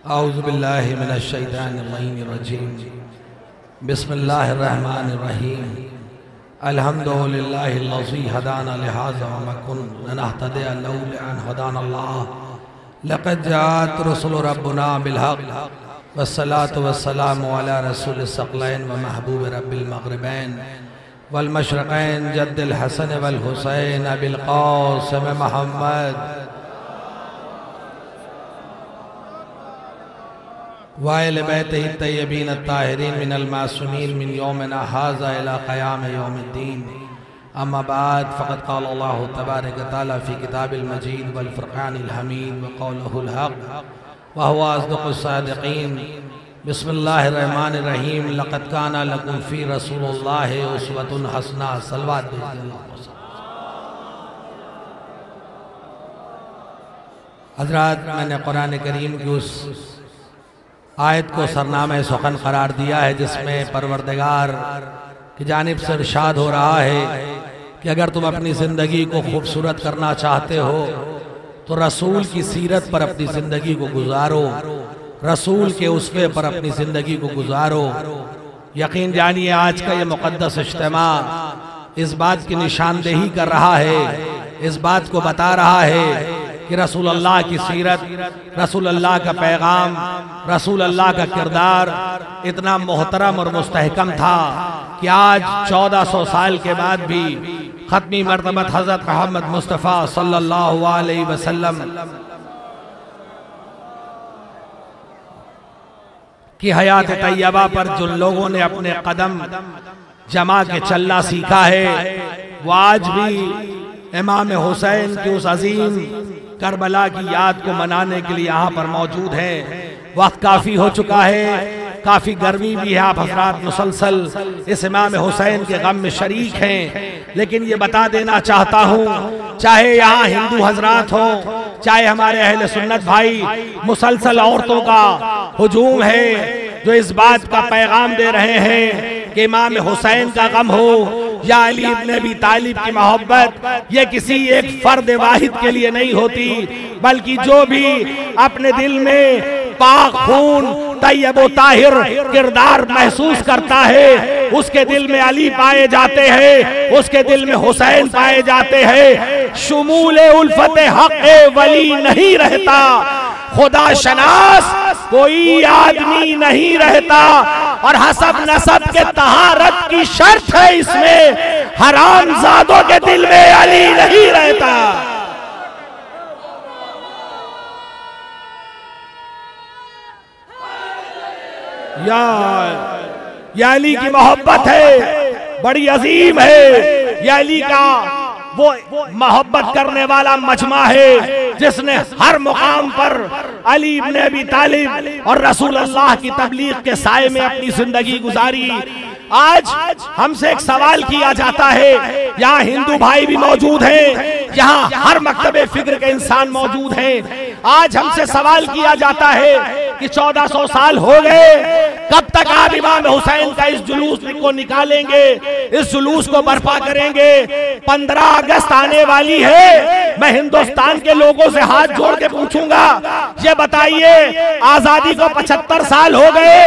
औज़ु बिल्लाहि मिनश शैतानिर रजीम। बिस्मिल्लाहिर्रहमानिर्रहीम। अल्हम्दुलिल्लाहिल्लज़ी हदाना लिहाज़ा व मा कुन्ना नहतदिया लौला अन हदानल्लाह। लक़द जाअत रुसुलु रब्बिना बिल हक़्क़ वस्सलातु वस्सलामु अला रसूलिस सकलैन व महबूब रब्बिल मग़रिबैन वल मशरिक़ैन जद्दिल हसन वल हुसैन अबिल क़ासिम मुहम्मद वाइल बैतिही तय्यबीन अत्ताहिरीन मिनल मासूमीन मिन यौमिना हाज़ा इला क़याम यौमिद्दीन। अम्मा बाद फ़क़द क़ाल अल्लाहु तबारक व तआला फ़ी किताबिल मजीद वल फ़ुरक़ानिल हमीद व क़ौलुहुल हक़्क़ व हुवा अस्दक़ुस सादिक़ीन। बिस्मिल्लाहिर्रहमानिर्रहीम। लक़द काना लकुम फ़ी रसूलिल्लाहि उस्वतुन हसना। सलवात हज़रात, मैंने कुरान करीम की उस आयत को सरनामे सुखन करार दिया है जिसमें परवरदिगार की जानिब से इरशाद हो रहा है कि अगर तुम अपनी ज़िंदगी को खूबसूरत करना चाहते हो तो रसूल की सीरत पर अपनी ज़िंदगी को गुजारो, रसूल के उसवे पर अपनी ज़िंदगी को गुजारो। यकीन जानिए आज का ये मुक़द्दस इज्तिमा इस बात की निशानदेही कर रहा है, इस बात को बता रहा है कि रसूल अल्लाह की सीरत, रसूल अल्लाह का पैगाम, रसूल अल्लाह का किरदार इतना मोहतरम और मुस्तहकम था कि आज 1400 साल के बाद भी खत्मी मर्तबत हज़रत मोहम्मद मुस्तफ़ा सल्लल्लाहु अलैहि वसल्लम की हयात तैयबा पर जिन लोगों ने अपने कदम जमा के चलना सीखा है वो आज भी इमाम हुसैन की उस अजीम करबला की याद को मनाने के लिए यहाँ पर मौजूद हैं। वक्त काफ़ी हो चुका है, काफ़ी गर्मी भी है, आप हज़रात मुसलसल इस इमाम हुसैन के गम में शरीक हैं। लेकिन ये बता देना चाहता हूँ, चाहे यहाँ हिंदू हज़रात हो, चाहे हमारे अहले सुन्नत भाई, मुसलसल औरतों का हुजूम है जो इस बात का पैगाम दे रहे हैं कि इमाम हुसैन का गम हो या अली इब्न अबी तालिब की मोहब्बत, ये किसी एक फर्द वाहिद के लिए नहीं होती, बल्कि जो भी अपने दिल में पाक खून तैयब व ताहिर किरदार महसूस करता है उसके दिल में अली पाए जाते हैं, उसके दिल में हुसैन पाए जाते हैं। शुमूले उल्फते हक़ वली नहीं रहता, खुदा शनास कोई आदमी नहीं रहता, और हसब नसब के तहारत की शर्त है इसमें, हरामजादों के दिल में अली नहीं रहता। या अली की मोहब्बत है, बड़ी अजीम है। या अली का वो मोहब्बत करने वाला मजमा है जिसने हर मुकाम पर अली इब्न अबी तालिब और रसूल अल्लाह की तबलीग के साए में अपनी जिंदगी गुजारी। आज हमसे एक सवाल किया जाता है, यहाँ हिंदू भाई भी मौजूद हैं, यहाँ हर मकतबे फिक्र के इंसान मौजूद हैं। आज हमसे सवाल किया जाता है कि 1400 साल हो गए, कब तक आप इमाम हुसैन का इस जुलूस को निकालेंगे, इस जुलूस को बर्पा करेंगे। 15 अगस्त आने वाली है, मैं हिंदुस्तान के लोगों से हाथ जोड़ के पूछूंगा, ये बताइए आजादी को 75 साल हो गए,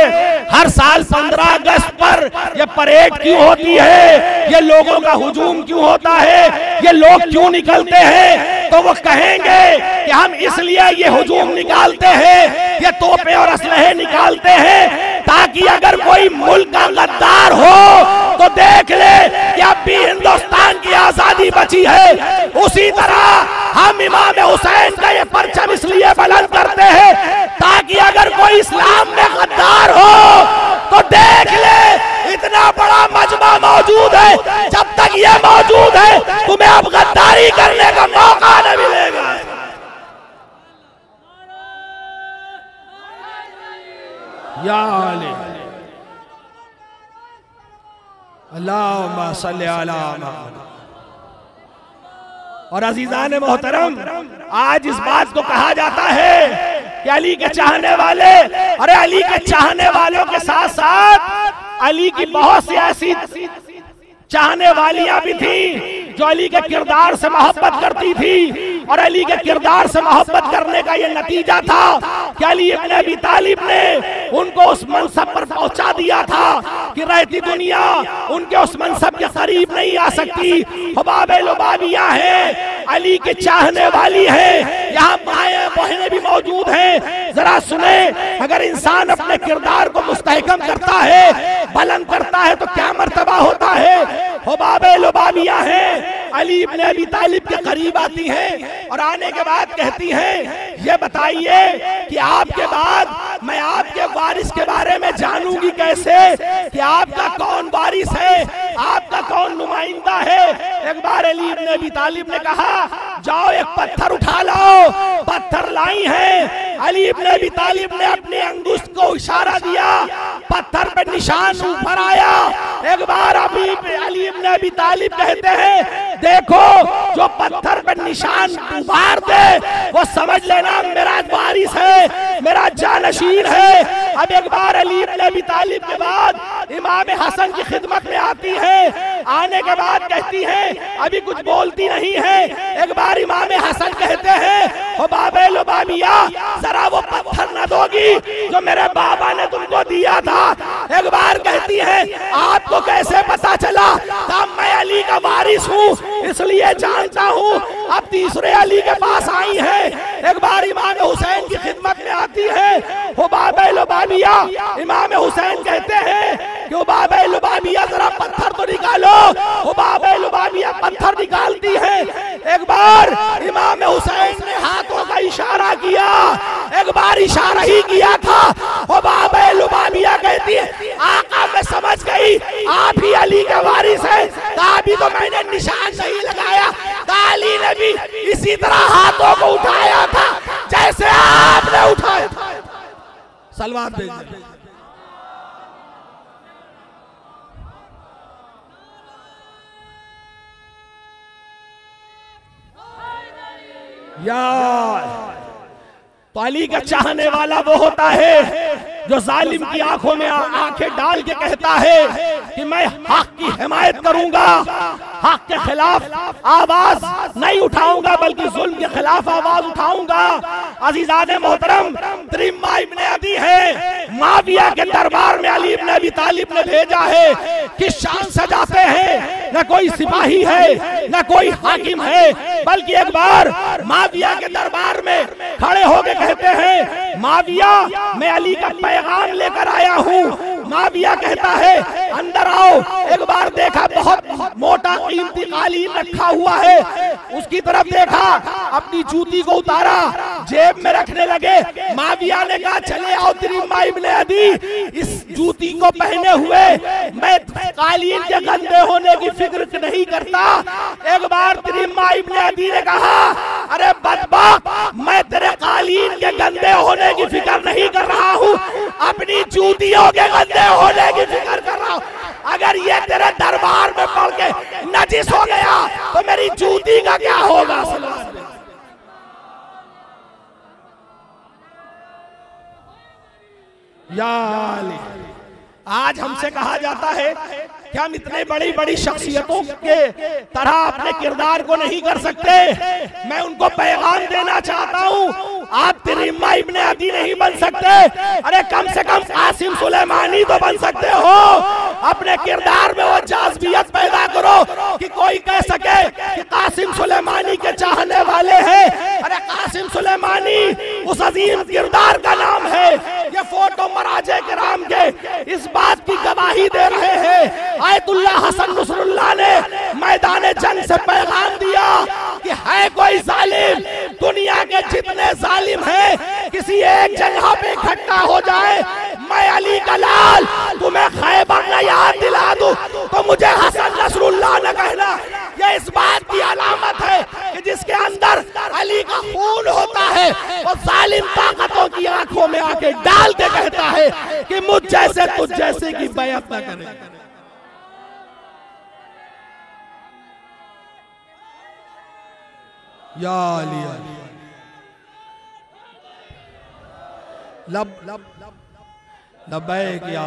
हर साल 15 अगस्त पर ये परेड क्यों होती है, ये लोगों का हुजूम क्यों होता है, ये लोग क्यों निकलते हैं? तो वो कहेंगे कि हम इसलिए ये हुजूम निकालते हैं, ये तोपे और असलहे निकालते हैं ताकि अगर कोई मुल्क का गद्दार हो तो देख ले कि अब भी हिंदुस्तान की आजादी बची है। उसी तरह हम इमाम हुसैन का ये परचम इसलिए बुलंद करते हैं ताकि अगर कोई इस्लाम में गद्दार हो तो देख ले इतना बड़ा मजमा मौजूद है, जब तक ये मौजूद है तुम्हें अब गद्दारी करने का मौका न मिलेगा। या अल्लाहुम्मा सल्ली अला मुहम्मद। और अजीजान मोहतरम, आज इस बात को कहा जाता है कि अली के चाहने वाले, अरे अली के चाहने वालों के साथ साथ अली की बहुत सी ऐसी चाहने वालियां भी थी जो अली के किरदार से मोहब्बत करती थी, और अली के किरदार से मोहब्बत करने का ये नतीजा था कि अली इब्न अबी तालिब ने उनको उस मनसब पर पहुंचा दिया था कि रहती दुनिया उनके उस मनसब के करीब नहीं आ सकती। हुबाब लुबाबिया है, अली के चाहने वाली है, यहाँ माएं बहनें भी मौजूद हैं। जरा सुने, अगर इंसान अपने किरदार को मुस्तहकम करता है, बुलंद करता है, तो क्या मर्तबा होता है। हुबाब लुबाबिया है, अली इब्न अबी तालिब के करीब आती हैं और आने के बाद कहती हैं, ये बताइए कि आपके बाद मैं आपके वारिस के बारे में जानूंगी कैसे कि आपका कौन वारिस है, आपका कौन नुमाइंदा है। एक बार अली इब्न अबी तालिब ने कहा, जाओ एक पत्थर उठा लाओ। पत्थर लाई है। अली इब्न अबी तालिब ने अपने अंगुष्ठ को इशारा दिया, पत्थर पे निशान ऊपर आया। एक बार अली इब्न अबी तालिब कहते हैं, देखो जो पत्थर पे निशान उभार दे वो समझ लेना मेरा वारिस है, मेरा जानशीन है। अब एक बार अली इब्न अबी तालिब के बाद इमाम हसन की खिदमत में आती है। आने के बाद कहती है, अभी कुछ बोलती नहीं है। एक बार इमाम हसन कहते हैं, हुबाब लुबाबिया जरा वो पत्थर न दोगी जो मेरे बाबा ने तुमको दिया था। एक बार कहती है, आपको कैसे पता चला? मैं अली का वारिस हूँ इसलिए जानता हूँ। अब तीसरे अली के पास आई है। एक बार इमाम हुसैन की खिदमत में आती है। हुबाब लुबाबिया, इमाम हुसैन कहते हैं कि हुबाब लुबाबिया जरा पत्थर तो निकालो। हुबाब लुबाबिया पत्थर निकालती है। एक बार इमाम हुसैन ने हाथों का इशारा किया, एक बार इशारा ही किया था। हुबाब लुबाबिया कहती है, आका मैं समझ गई आप ही अली के वारिस हैं। अभी तो मैंने निशान नहीं लगाया, अली ने भी इसी तरह हाथों को उठाया था जैसे आपने उठाया था। सलवार भेजिए। यार, तो अली का चाहने वाला वो होता है जो जालिम की आंखों में आंखें डाल के कहता है कि मैं हक की हिमायत करूंगा, हक के खिलाफ आवाज नहीं उठाऊंगा बल्कि जुल्म के खिलाफ आवाज उठाऊंगा। अजीजाने मोहतरम, तरीमा इब्न अदी है, माविया के दरबार में अली इब्न अबी तालिब ने भेजा है। किस शान से जाते हैं, न कोई सिपाही है न कोई हाकिम है, बल्कि एक बार माविया के दरबार में खड़े होकर कहते हैं, माविया मैं अली का पैगाम लेकर आया हूँ। माविया कहता है, अंदर आओ। एक बार देखा बहुत मोटा कीमती कालीन रखा हुआ है, उसकी तरफ देखा, अपनी जूती को उतारा, जेब में रखने लगे। माविया ने कहा, चले आओ तरीमा इब्न अदी, इस जूती को पहने हुए मैं कालीन के गंदे होने की फिक्र नहीं करता। एक बार तरीमा इब्न अदी ने कहा, अरे बदबख्त, मैं तेरे कालीन के गंदे होने की फिक्र नहीं कर रहा हूँ, अपनी जूतियों के गंदे होने की फिक्र कर रहा हूँ। अगर ये तेरे दरबार में पड़ के नजिस हो गया तो मेरी जूती का क्या होगा? या अली, आज हमसे कहा जाता है कि हम इतने बड़ी बड़ी शख्सियतों के तरह अपने किरदार को नहीं कर सकते। मैं उनको पैगाम देना चाहता हूँ, आप तरीमा इब्न अदी नहीं बन सकते, अरे कम से कम कासिम सुलेमानी तो बन सकते हो। अपने किरदार में वो जाज़बियत पैदा करो कि कोई कह सके कि कासिम सुलेमानी के चाहने वाले हैं। अरे कासिम सुलेमानी उस अजीम किरदार का नाम है। ये फोटो मराजे किराम के इस बात की गवाही दे रहे हैं। आयतुल्लाह हसन नसरुल्लाह ने मैदान जंग से पैगाम दिया कि है कोई जालिम, दुनिया के जितने जालिम हैं किसी एक जगह पे इकट्ठा हो जाए, मैं अली का लाल तुम्हें खैबर न याद दिला दूं तो मुझे हसन नसरुल्लाह न कहना। ये इस बात की अलामत है कि जिसके अंदर अली का खून होता है वो जालिम ताकतों की आंखों में आके डाल के कहता है कि मुझ जैसे तुझ जैसे की बैअत न करे। या अली लब लब लब्बैक या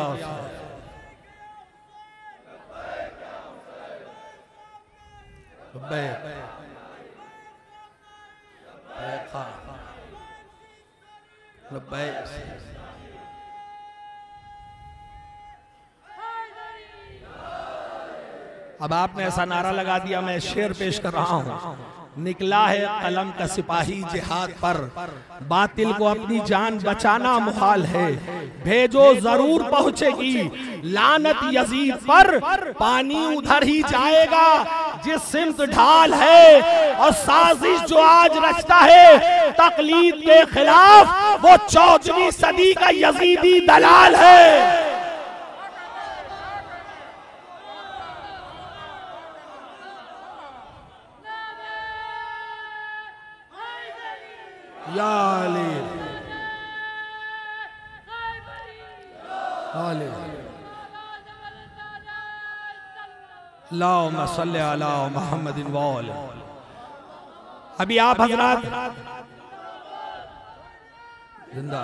अब आपने ऐसा नारा लगा दिया, मैं शेर पेश कर रहा हूं। निकला है कलम का सिपाही जिहाद पर, बातिल को अपनी जान बचाना मुहाल है, भेजो जरूर पहुंचेगी लानत यजीद पर, पानी उधर ही जाएगा जिस सिमत ढाल है। और साजिश जो आज रचता है तकलीद के खिलाफ, वो 14वीं सदी का यजीदी दलाल है। या अली अल्लाहुम्मा सल्ली अला मुहम्मदिन व आले। अभी आप हजरात जिंदा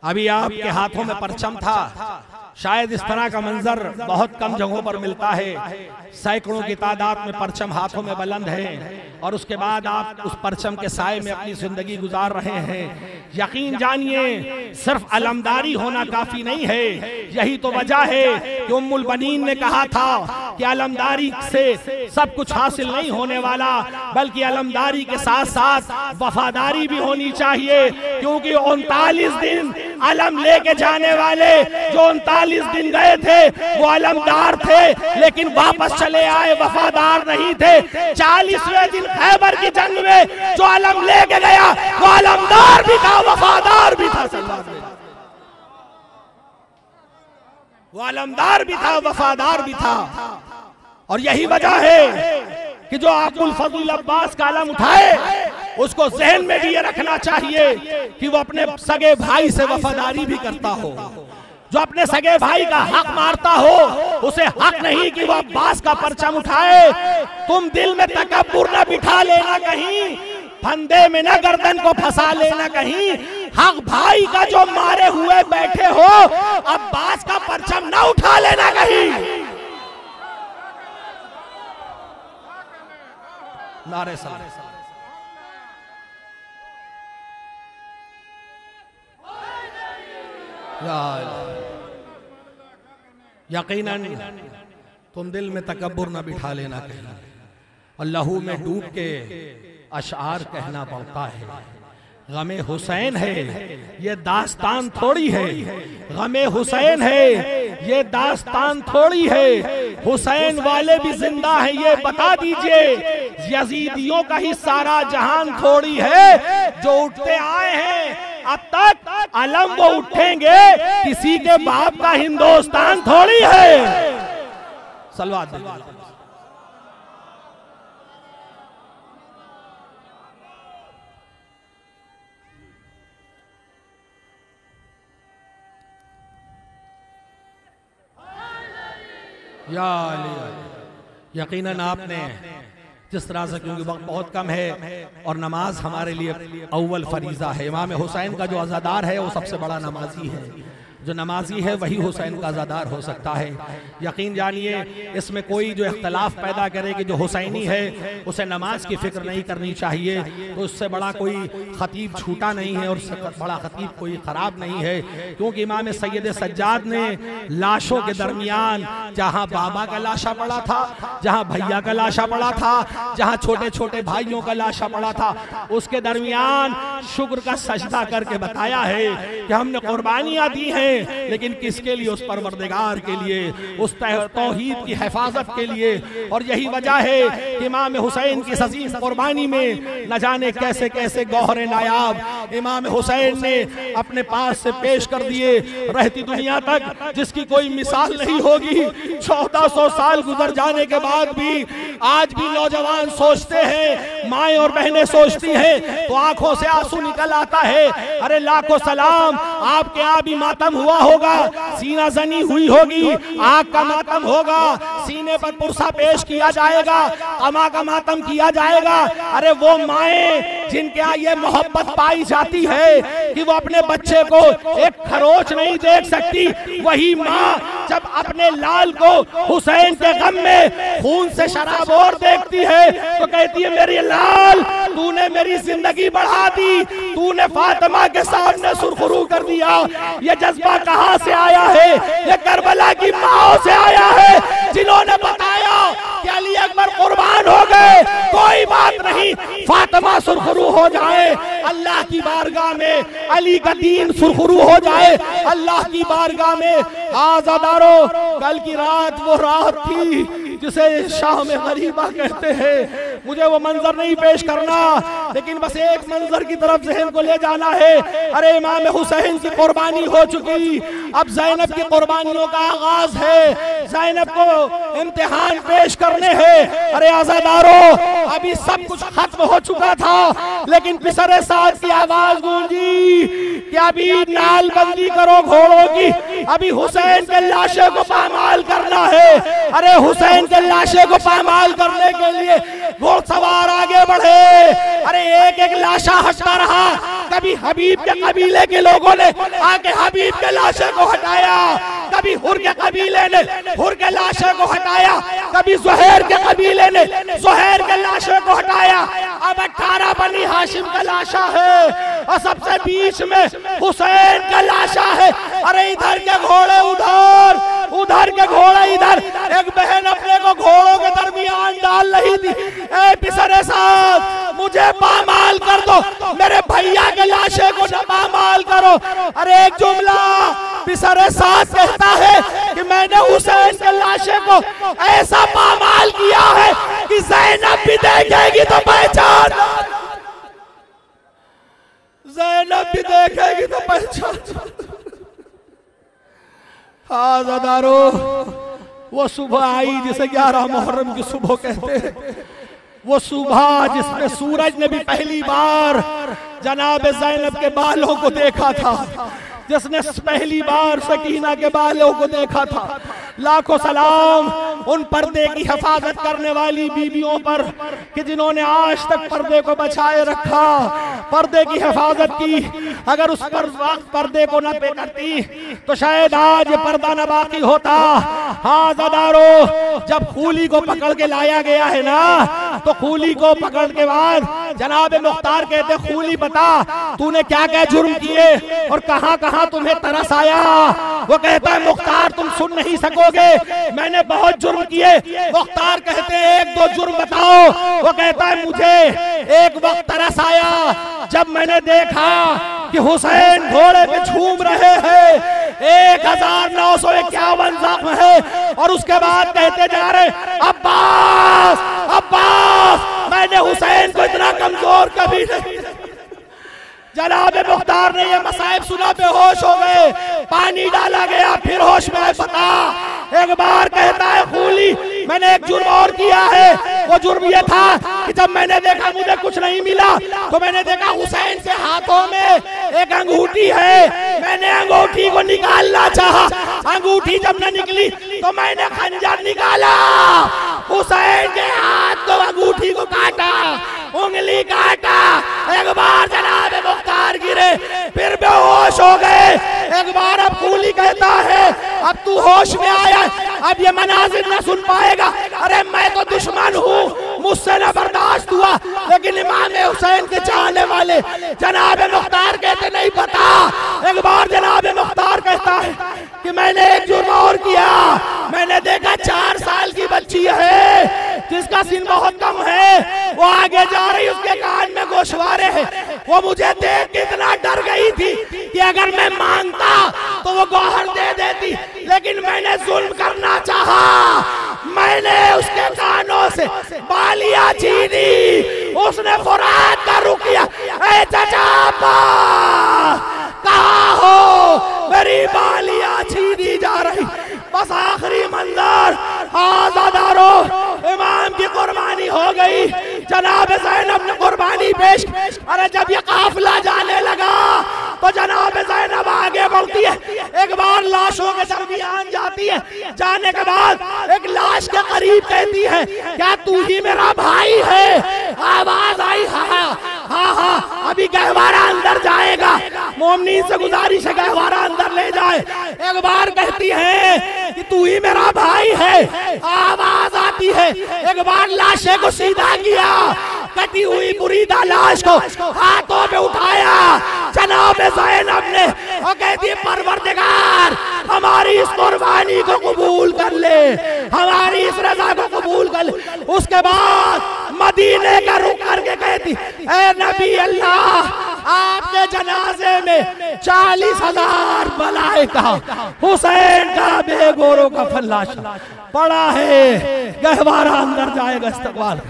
अभी आपके हाथों में परचम था। शायद इस तरह का मंजर बहुत कम जगहों पर मिलता है। सैकड़ों की तादाद में परचम हाथों में बुलंद है और उसके बाद आप उस परचम के साए में अपनी जिंदगी गुजार रहे हैं। यकीन जानिए सिर्फ अलमदारी होना काफी नहीं है। यही तो वजह है कि उम्मुल बनीन ने कहा था कि अलमदारी से सब कुछ हासिल नहीं होने वाला, बल्कि अलमदारी के साथ साथ वफादारी भी होनी चाहिए। क्योंकि 39 दिन अलम लेके जाने वाले जो 39 दिन गए थे वो अलमदार थे, लेकिन वापस चले आए वफादार नहीं थे। 40वें दिन खैबर की जंग में जो अलम लेके गया वो अलमदार भी था, वफादार भी था। वो अलमदार भी था, वफादार भी था। और यही वजह है कि जो अब्दुल फजल अब्बास का अलम उठाए उसको जहन में भी ये रखना चाहिए कि वो अपने सगे भाई से वफादारी भी करता हो। जो अपने सगे भाई का हक मारता हो उसे हक नहीं कि वो अब्बास का परचम उठाए। तुम दिल में तकब्बुर न बिठा लेना कहीं, फंदे में न गर्दन को फंसा लेना कहीं। हक भाई का जो मारे हुए बैठे हो, अब्बास का परचम न उठा लेना कहीं। नारे सारे यकीनन तुम दिल में तकब्बुर न बिठा लेना कहीं। और लहू में डूब के अशआर कहना पड़ता है। गमे हुसैन है ये दास्तान थोड़ी है, गमे हुसैन है ये दास्तान थोड़ी है। हुसैन वाले भी जिंदा है ये बता दीजिए, यजीदियों का ही सारा जहान थोड़ी है। जो उठते आए हैं अब तक अलम वो उठेंगे, किसी के बाप का हिंदुस्तान थोड़ी है। सलवात या यकीनन आपने जिस तरह से, क्योंकि वक्त बहुत कम है और नमाज हमारे लिए अव्वल फरीजा है। इमाम हुसैन का जो अज़ादार है वो सबसे बड़ा नमाजी है। जो नमाजी है वही हुसैन का अज़ादार हो सकता है। यकीन जानिए इसमें कोई जो इख्तलाफ पैदा करे कि जो हुसैनी है उसे नमाज की फिक्र नहीं करनी चाहिए, तो उससे बड़ा कोई खतीब छूटा नहीं है और उससे बड़ा खतीब कोई ख़राब नहीं है। क्योंकि इमाम सैयद सज्जाद ने लाशों के दरमियान, जहाँ बाबा का लाशा पड़ा था, जहाँ भैया का लाशा पड़ा था, जहाँ छोटे छोटे भाइयों का लाशा पड़ा था, उसके दरमियान शुक्र का सजदा करके बताया है कि हमने कुर्बानियाँ दी हैं, लेकिन किसके लिए? उस परवरदिगार के लिए, उस तौहीद की हिफाजत के लिए। और यही वजह है कि इमाम हुसैन की अज़ीम कुर्बानी में न जाने कैसे कैसे गौहरे नायाब इमाम हुसैन ने अपने पास से पेश कर दिए। रहती दुनिया तक जिसकी कोई मिसाल नहीं होगी। 1400 साल गुजर जाने के बाद भी आज भी नौजवान सोचते हैं, माएं और बहनें सोचती हैं, तो आंखों से आंसू निकल आता है। अरे लाखों सलाम, आपके यहाँ भी मातम हुआ होगा, सीना जनी हुई होगी, आग का मातम होगा, सीने पर पुरसा पेश किया जाएगा, कमा का मातम किया जाएगा। अरे वो माएँ जिनके यहाँ ये मोहब्बत पाई जाती है कि वो अपने बच्चे को एक खरोच नहीं देख सकती, वही माँ जब अपने लाल को हुसैन के गम में खून से शराबोर देखती है तो कहती है मेरी लाल, तूने मेरी जिंदगी बढ़ा दी, तूने फातिमा के सामने सुरखरू कर दिया। ये जज्बा कहाँ से आया है? ये करबला की माओ से आया है जिन्होंने बताया कि अली अकबर कुर्बान हो गए, कोई बात नहीं, फातिमा सुरखरू हो जाए, अल्लाह की बारगाह में अली का दीन सुरखरू हो जाए अल्लाह की बारगाह में। आज़ादारो, कल की रात वो रात थी जिसे शाह में गरीबा कहते हैं। मुझे वो मंजर नहीं पेश करना, लेकिन बस एक मंजर की तरफ जहन को ले जाना है। अरे इमाम हुसैन की कुर्बानी हो चुकी, अब ज़ैनब की कुर्बानियों का आगाज है, ज़ैनब को इम्तिहान पेश करने हैं। अरे आज़ादारो, अभी सब कुछ खत्म हो चुका था, लेकिन पिसरे साथ की आवाज गूंजी कि अभी नालबंदी करो घोड़ों की, अभी हुसैन के लाशे को पामाल करना है। अरे हुसैन के लाशे को पामाल करने के लिए घोड़सवार आगे बढ़े। अरे एक एक लाशा हटता रहा, कभी हबीब के कबीले के लोगों ने आके हबीब के लाशे को हटाया, कभी हुर के कबीले ने हुर के लाशे को हटाया, कभी ज़ुहैर के कबीले ने ज़ुहैर के लाशे को हटाया। अब 18 बनी हाशिम का लाशा है और सबसे बीच में हुसैन का लाशा है। अरे इधर के घोड़े उधर, उधर के घोड़े इधर, एक बहन अपने को घोड़ों के दरमियान डाल रही थी। ए पिसरे साथ, मुझे पामाल कर दो, मेरे भैया के लाशे को न पामाल करो। अरे एक जुमला पिसरे साथ कहता है कि मैंने हुसैन के लाशे को ऐसा पामाल किया है कि ज़ैनब भी देखेगी तो पहचान, ज़ैनब भी देखेगी तो पहचान। आज़ादारो, वो सुबह आई जिसे 11 मुहर्रम की सुबह कहते हैं, वो सुबह जिसमें सूरज ने भी पहली बार जनाब ज़ैनब के बालों को देखा था, जिसने पहली बार सकीना के बालों को देखा था। लाखों सलाम उन पर्दे की हिफाजत करने वाली बीबियों पर कि जिन्होंने आज तक पर्दे को बचाए रखा, पर्दे की हिफाजत की। अगर उस पर वक्त पर्दे को न पे करती तो शायद आज ये पर्दा न बाकी होता। हाँ ज़दारो, जब खूली को पकड़ के लाया गया है ना, तो खूली को पकड़ के बाद जनाब मुख्तार कहते, खूली बता तूने क्या क्या जुर्म किए और कहां कहां तुम्हें तरस आया। वो कहता है मुख्तार तुम सुन नहीं सकोगे, मैंने बहुत जुर्म किए। मुख्तार कहते हैं एक दो जुर्म बताओ। वो कहता है मुझे एक वक्त तरस आया जब मैंने देखा कि हुसैन घोड़े पे झूम रहे हैं, 1951 जख्म है। और उसके बाद कहते जा रहे अब्बास अब्बास, मैंने हुसैन को इतना कमजोर कभी नहीं। जनाब मुख्तार ने ये मसाइब सुना, बेहोश हो गए, पानी डाला गया, फिर होश में आए। बता, एक बार कहता है खूली मैंने एक जुर्म और किया है। वो जुर्म ये था कि जब मैंने देखा मुझे कुछ नहीं मिला तो मैंने देखा हुसैन के हाथों में एक अंगूठी है, मैंने अंगूठी को निकालना चाहा, अंगूठी जब न निकली तो मैंने खंजर निकाला, हुसैन के हाथ को अंगूठी को काटा, उंगली काटा। एक बार जनाब मुख्तार गिरे, फिर बेहोश हो गए। एक बार अब खूली कहता है अब तू होश में आया, अब ये मनाजिर न सुन पाएगा। अरे मैं तो दुश्मन हूँ, मुझसे न बर्दाश्त हुआ। लेकिन इमाम हुसैन के चाहने वाले जनाब मुख्तार कहते नहीं पता। एक बार जनाब मुख्तार कहता है कि मैंने एक जुर्म और किया, मैंने देखा 4 साल की बच्ची है जिसका सिन बहुत कम है, वो आगे जा रही, उसके कान में गोशवारे हैं। वो मुझे देख के इतना डर गई थी कि अगर मैं मांगता तो वो गौहर दे देती, लेकिन मैंने जुल्म करना चाहा, मैंने उसके कानों से बालियां छीनी, उसने फुरात का रुख किया। ऐ चाचा कहाँ हो, मेरी बालियां छीनी जा रही। बस आखिरी मंजर, आज़ादारो इमाम की कुर्बानी हो गई, जनाब ज़ैनब ने कुर्बानी पेश। अरे जब ये काफिला जाने लगा तो जनाब ज़ैनब आगे बढ़ती है। एक बार लाशों के दरमियान जाती है, जाने के बाद एक लाश के करीब कहती है, क्या तू ही मेरा भाई है? आवाज आई, हाँ हाँ हाँ, अभी गहवारा अंदर जाएगा। मोमिनीन से गुजारिश है गहवारा अंदर ले जाए। एक बार कहती है कि तू ही मेरा भाई है। आवाज आती है, एक बार लाशे को सीधा किया, कटी हुई मुरीदा लाश को हाथों में उठाया जनाब ज़ैनब ने और कहती है, परवरदिगार हमारी इस कुर्बानी को कबूल कर ले, हमारी इस रजा को कबूल कर ले। उसके बाद मदीने का रुख करके कहती, ऐ नबी अल्लाह, आपके जनाजे में 40,000 मलाइका हुसैन का बेगोरों का फल्लाशा पड़ा है। गहवारा अंदर जाएगा इस्तकबाल।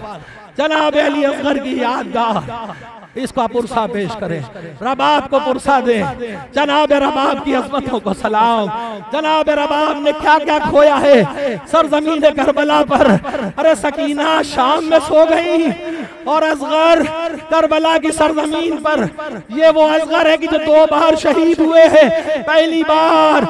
जनाब अली असगर की यादगाह, इसका पुरसा पेश करें, रबाब को पुरसा दें। जनाब रबाब की अजमतों को सलाम। जनाब रबाब ने क्या क्या खोया है सरजमीन करबला पर। अरे सकीना शाम में सो गई और असगर करबला की सरजमीन पर। ये वो असगर है कि जो 2 बार शहीद हुए हैं। पहली बार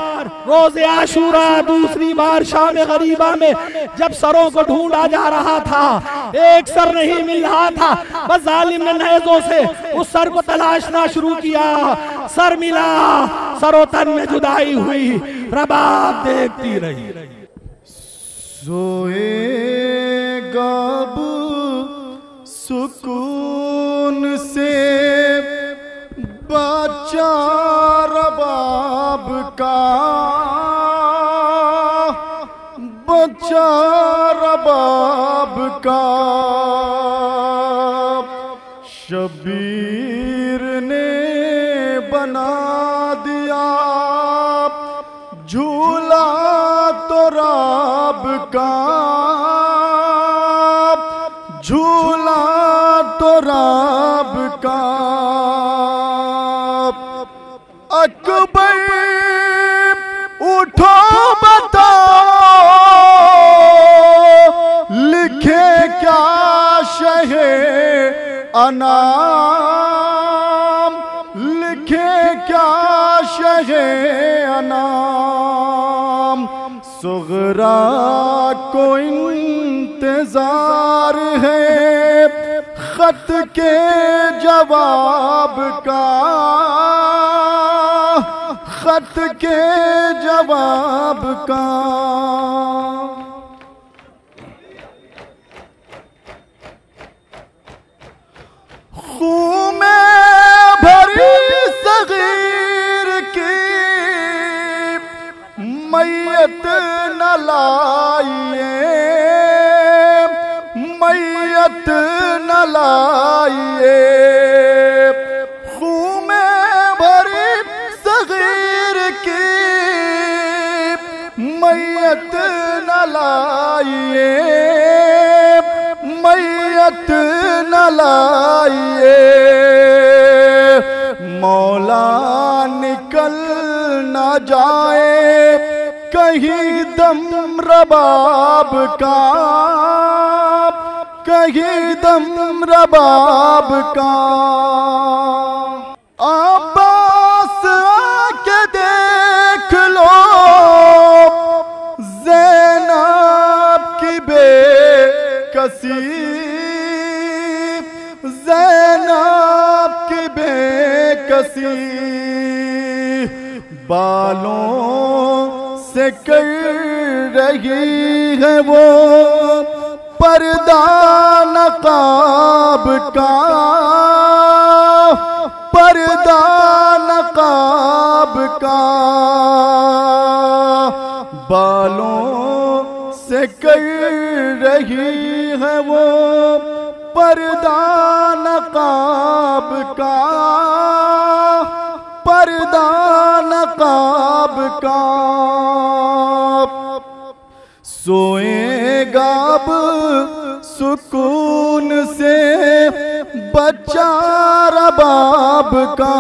रोज़े आशूरा, दूसरी बार शाम गरीबा में जब सरों को ढूंढा जा रहा था, एक सर नहीं मिल रहा था, बस जालिम ने नेज़ों से उस सर को तलाशना शुरू किया। सर मिला, सरोतन में जुदाई हुई, रबाब देखती रही। सोएगा सुकून से बच्चा रबाब का, बच्चा रबाब का। शबीर ने बना दिया झूला तो राब का, झूला तो राब का। अकबर उठो बताओ, लिखे क्या शहे अनाम, लिखे क्या शहे अनाम। सुगरा को इंतजार है खत के जवाब का, खत के जवाब का। खून में भरी सगीर की मैयत न लाइए, मैयत न लाइए। खून में भरी सगीर की मैयत न लाइए, मैयत न लाइए। मौला निकल न जाए कहीं दम रबाब का, कहीं दम रबाब का। अब्बास आके देख लो ज़ैनब की बेकसी, ज़ैनब की बेकसी। बालों से कर रही है वो पर्दा नकाब का, पर्दा नकाब का। बालों से कर रही है वो पर्दा नकाब का, पर्दा नकाब का। सोएगा अब सुकून से बच्चा रबाब का।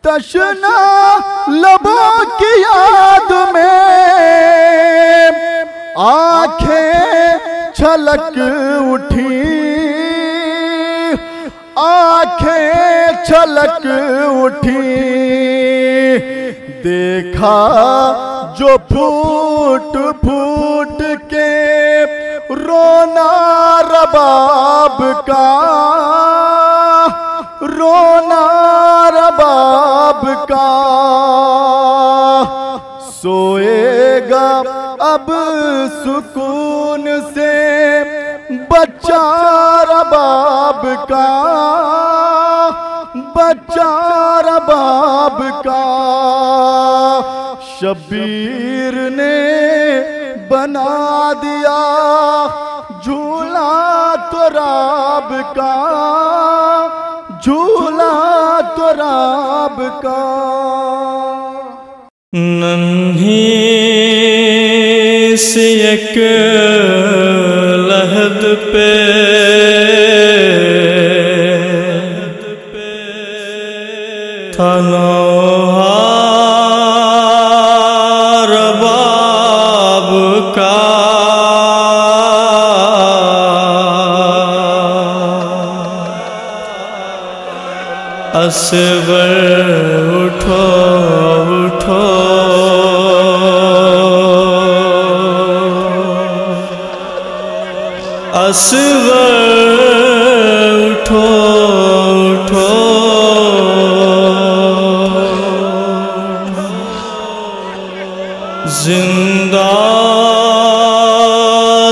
तशना लबों की याद में आंखें छलक उठी, आंखें छलक उठी, देखा जो फूट फूट के रोना रबाब का, रोना रबाब का। सोएगा अब सुकून से बच्चा रबाब का, बच्चा रबाब का। शब्बीर ने बना दिया झूला तो राब का, झूला तो राब का। नन्ही से एक लहद पे था नौहा रबाब का। असगर उठो उठो, असगर उठो उठो। जिंदा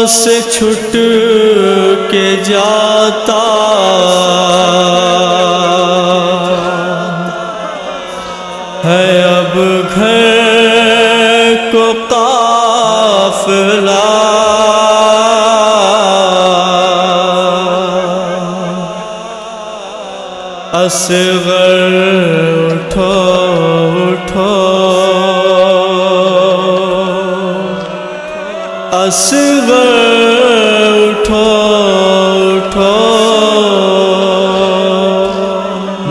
से छुट के जाता है अब घर को काफिला। असगर उठो उठो, असगर उठो उठो।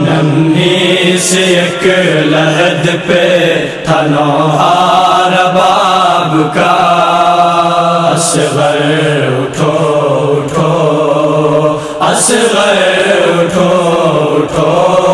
नन्ही से एक लहद पे था नौहा रबाब का। असगर उठो उठो, असगर उठो उठो।